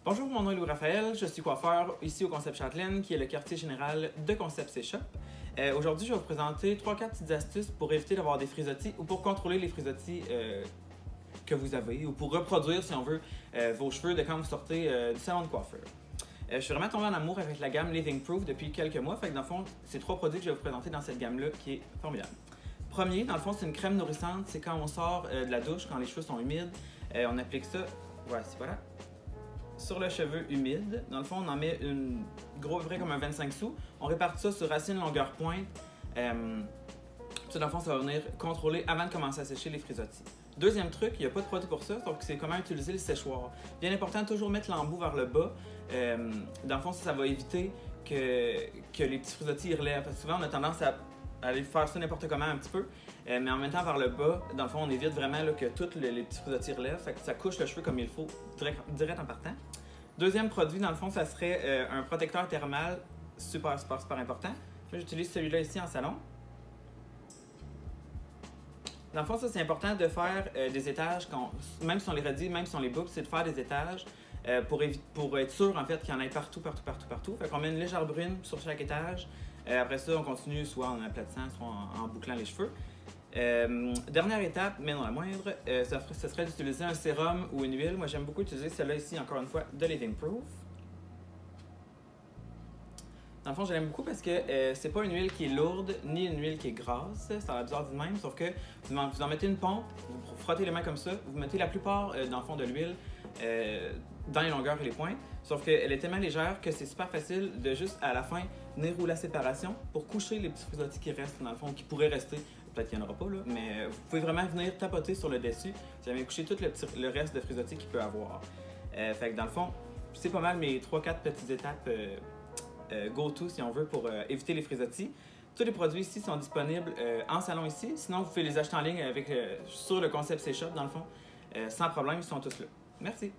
Bonjour, mon nom est Louis-Raphaël, je suis coiffeur ici au Concept Châtelaine, qui est le quartier général de Concept C-Shop. Aujourd'hui, je vais vous présenter 3-4 petites astuces pour éviter d'avoir des frisottis ou pour contrôler les frisottis que vous avez ou pour reproduire, si on veut, vos cheveux de quand vous sortez du salon de coiffeur. Je suis vraiment tombé en amour avec la gamme Living Proof depuis quelques mois, fait que dans le fond, c'est 3 produits que je vais vous présenter dans cette gamme-là qui est formidable. Premier, dans le fond, c'est une crème nourrissante, c'est quand on sort de la douche, quand les cheveux sont humides, on applique ça, voilà, sur le cheveu humide. Dans le fond, on en met une gros vrai comme un 25 sous. On répartit ça sur racine longueur pointe. Ça, dans le fond, ça va venir contrôler avant de commencer à sécher les frisottis. Deuxième truc, il n'y a pas de produit pour ça, donc c'est comment utiliser le séchoir. Bien important, toujours mettre l'embout vers le bas. Dans le fond, ça va éviter que les petits frisottis relèvent. Parce que souvent, on a tendance à aller faire ça n'importe comment un petit peu, mais en même temps, vers le bas, dans le fond, on évite vraiment là, que tous les petits frisottis relèvent, fait que ça couche le cheveu comme il faut, direct en partant. Deuxième produit, dans le fond, ça serait un protecteur thermal, super important. J'utilise celui-là ici en salon. Dans le fond, ça, c'est important de faire des étages, même si on les redit, même si on les boucle, c'est de faire des étages pour être sûr, en fait, qu'il y en ait partout. Fait qu'on met une légère brune sur chaque étage. Après ça, on continue soit en aplatissant, soit en bouclant les cheveux. Dernière étape, mais non la moindre, ce serait d'utiliser un sérum ou une huile. Moi, j'aime beaucoup utiliser celle-là ici, encore une fois, de Living Proof. Dans le fond, je l'aime beaucoup parce que c'est pas une huile qui est lourde, ni une huile qui est grasse. Ça a l'air bizarre du même, sauf que vous en mettez une pompe, vous frottez les mains comme ça, vous mettez la plupart, dans le fond, de l'huile dans les longueurs et les pointes. Sauf qu'elle est tellement légère que c'est super facile de juste, à la fin, venir rouler la séparation pour coucher les petits frisottis qui restent, dans le fond, qui pourraient rester. Peut-être qu'il n'y en aura pas, là, mais vous pouvez vraiment venir tapoter sur le dessus. Vous allez coucher tout le reste de frisottis qu'il peut avoir. Fait que dans le fond, c'est pas mal mes 3-4 petites étapes go-to, si on veut, pour éviter les frisottis. Tous les produits ici sont disponibles en salon ici. Sinon, vous pouvez les acheter en ligne sur le Concept C-Shop, dans le fond. Sans problème, ils sont tous là. Merci!